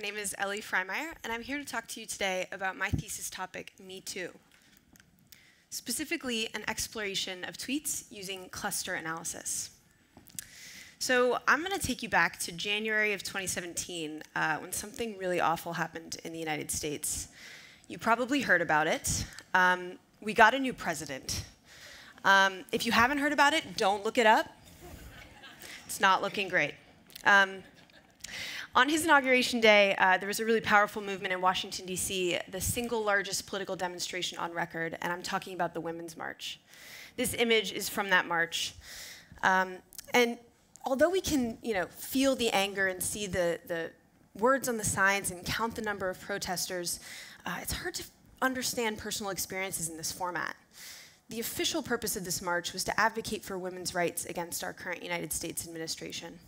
name is Ellie Frymire, and I'm here to talk to you today about my thesis topic, Me Too. Specifically, an exploration of tweets using cluster analysis. So I'm going to take you back to January of 2017, when something really awful happened in the United States. You probably heard about it. We got a new president. If you haven't heard about it, don't look it up. It's not looking great. On his inauguration day, there was a really powerful movement in Washington, D.C., the single largest political demonstration on record, and I'm talking about the Women's March. This image is from that march. And although we can, feel the anger and see the words on the signs and count the number of protesters, it's hard to understand personal experiences in this format. The official purpose of this march was to advocate for women's rights against our current United States administration.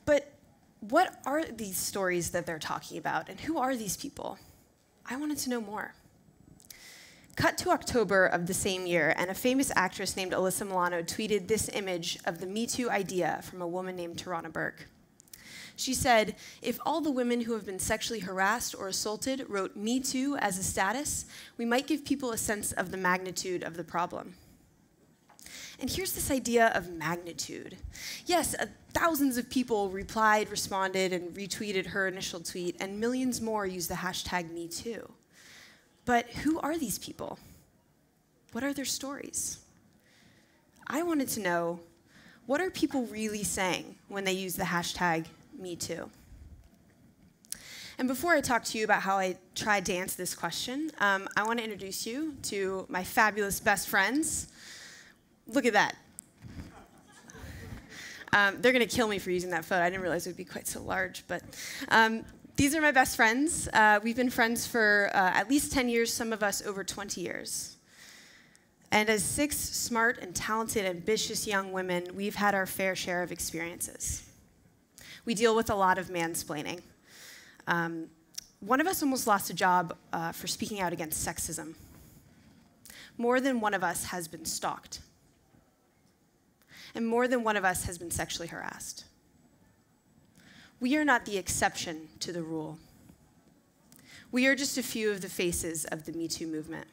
But what are these stories that they're talking about, and who are these people? I wanted to know more. Cut to October of the same year, and a famous actress named Alyssa Milano tweeted this image of the Me Too idea from a woman named Tarana Burke. She said, "If all the women who have been sexually harassed or assaulted wrote Me Too as a status, we might give people a sense of the magnitude of the problem." And here's this idea of magnitude. Yes, thousands of people replied, responded, and retweeted her initial tweet, and millions more used the hashtag #MeToo. But who are these people? What are their stories? I wanted to know, what are people really saying when they use the hashtag #MeToo? And before I talk to you about how I tried to answer this question, I want to introduce you to my fabulous best friends. Look at that. They're going to kill me for using that photo. I didn't realize it would be quite so large. But these are my best friends. We've been friends for at least 10 years, some of us over 20 years. And as 6 smart and talented, ambitious young women, we've had our fair share of experiences. We deal with a lot of mansplaining. One of us almost lost a job for speaking out against sexism. More than one of us has been stalked. And more than one of us has been sexually harassed. We are not the exception to the rule. We are just a few of the faces of the Me Too movement.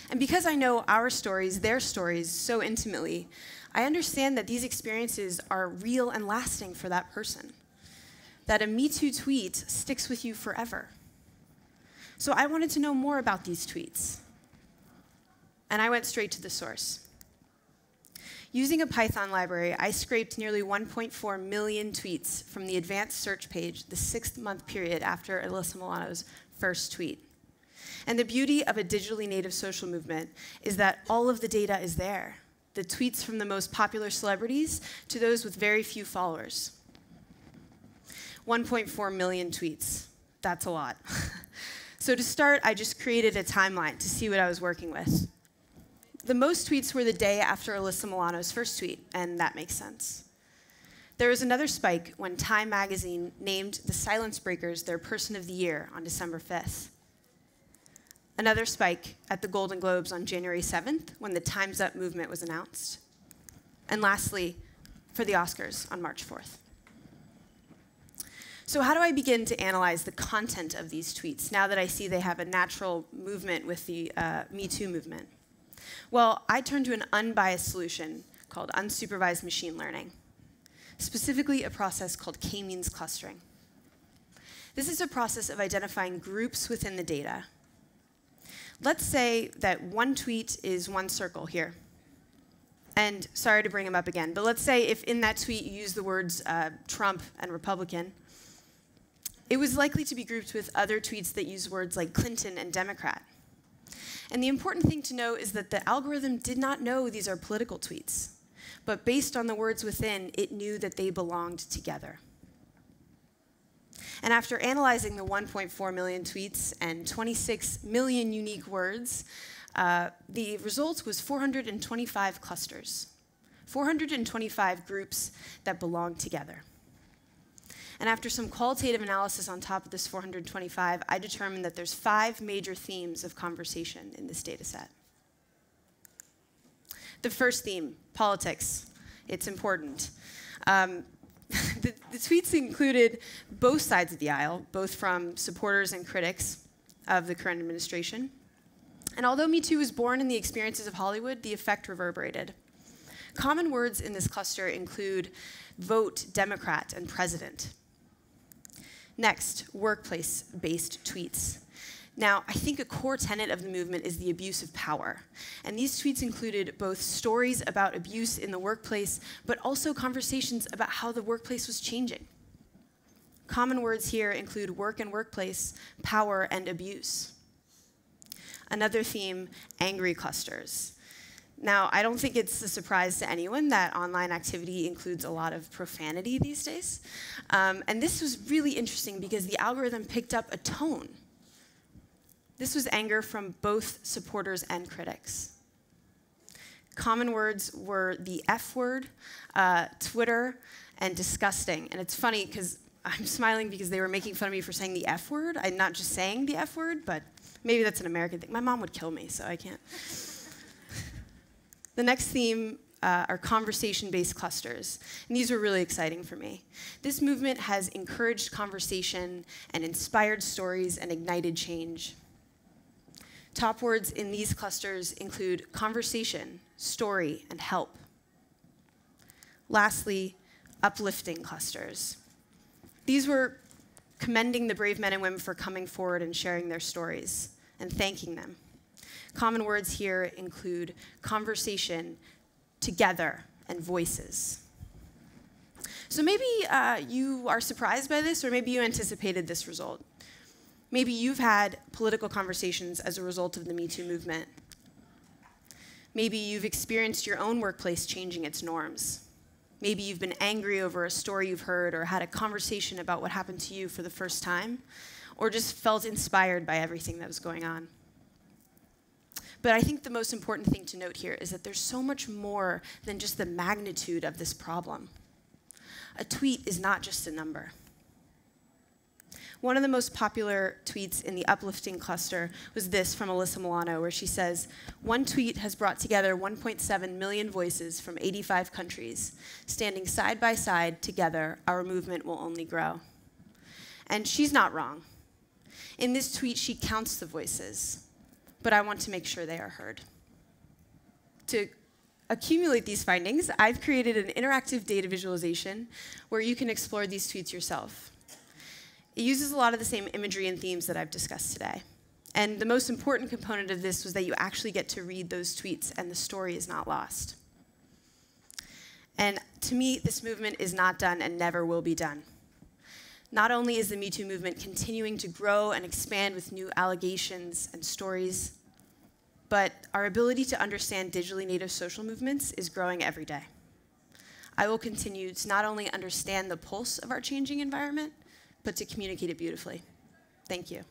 And because I know our stories, their stories, so intimately, I understand that these experiences are real and lasting for that person. That a Me Too tweet sticks with you forever. So I wanted to know more about these tweets. And I went straight to the source. Using a Python library, I scraped nearly 1.4 million tweets from the advanced search page the 6-month period after Alyssa Milano's first tweet. And the beauty of a digitally native social movement is that all of the data is there. The tweets from the most popular celebrities to those with very few followers. 1.4 million tweets. That's a lot. So to start, I just created a timeline to see what I was working with. The most tweets were the day after Alyssa Milano's first tweet, and that makes sense. There was another spike when Time magazine named the Silence Breakers their Person of the Year on December 5th. Another spike at the Golden Globes on January 7th when the Time's Up movement was announced. And lastly, for the Oscars on March 4th. So how do I begin to analyze the content of these tweets now that I see they have a natural movement with the Me Too movement? Well, I turned to an unbiased solution called unsupervised machine learning, specifically a process called k-means clustering. This is a process of identifying groups within the data. Let's say that one tweet is one circle here. And sorry to bring him up again, but let's say if in that tweet you use the words Trump and Republican, it was likely to be grouped with other tweets that use words like Clinton and Democrat. And the important thing to know is that the algorithm did not know these are political tweets, but based on the words within, it knew that they belonged together. And after analyzing the 1.4 million tweets and 26 million unique words, the result was 425 clusters, 425 groups that belong together. And after some qualitative analysis on top of this 425, I determined that there's 5 major themes of conversation in this data set. The first theme, politics. It's important. The tweets included both sides of the aisle, both from supporters and critics of the current administration. And although Me Too was born in the experiences of Hollywood, the effect reverberated. Common words in this cluster include vote, Democrat, and president. Next, workplace-based tweets. Now, I think a core tenet of the movement is the abuse of power. And these tweets included both stories about abuse in the workplace, but also conversations about how the workplace was changing. Common words here include work and workplace, power, and abuse. Another theme, angry clusters. Now, I don't think it's a surprise to anyone that online activity includes a lot of profanity these days. And this was really interesting because the algorithm picked up a tone. This was anger from both supporters and critics. Common words were the F word, Twitter, and disgusting. And it's funny because I'm smiling because they were making fun of me for saying the F word. I'm not just saying the F word, but maybe that's an American thing. My mom would kill me, so I can't. The next theme are conversation-based clusters. And these were really exciting for me. This movement has encouraged conversation and inspired stories and ignited change. Top words in these clusters include conversation, story, and help. Lastly, uplifting clusters. These were commending the brave men and women for coming forward and sharing their stories and thanking them. Common words here include conversation, together, and voices. So maybe you are surprised by this, or maybe you anticipated this result. Maybe you've had political conversations as a result of the Me Too movement. Maybe you've experienced your own workplace changing its norms. Maybe you've been angry over a story you've heard or had a conversation about what happened to you for the first time, or just felt inspired by everything that was going on. But I think the most important thing to note here is that there's so much more than just the magnitude of this problem. A tweet is not just a number. One of the most popular tweets in the uplifting cluster was this from Alyssa Milano, where she says, "One tweet has brought together 1.7 million voices from 85 countries. Standing side by side together, our movement will only grow." And she's not wrong. In this tweet, she counts the voices, but I want to make sure they are heard. To accumulate these findings, I've created an interactive data visualization where you can explore these tweets yourself. It uses a lot of the same imagery and themes that I've discussed today. And the most important component of this was that you actually get to read those tweets and the story is not lost. And to me, this movement is not done and never will be done. Not only is the Me Too movement continuing to grow and expand with new allegations and stories, but our ability to understand digitally native social movements is growing every day. I will continue to not only understand the pulse of our changing environment, but to communicate it beautifully. Thank you.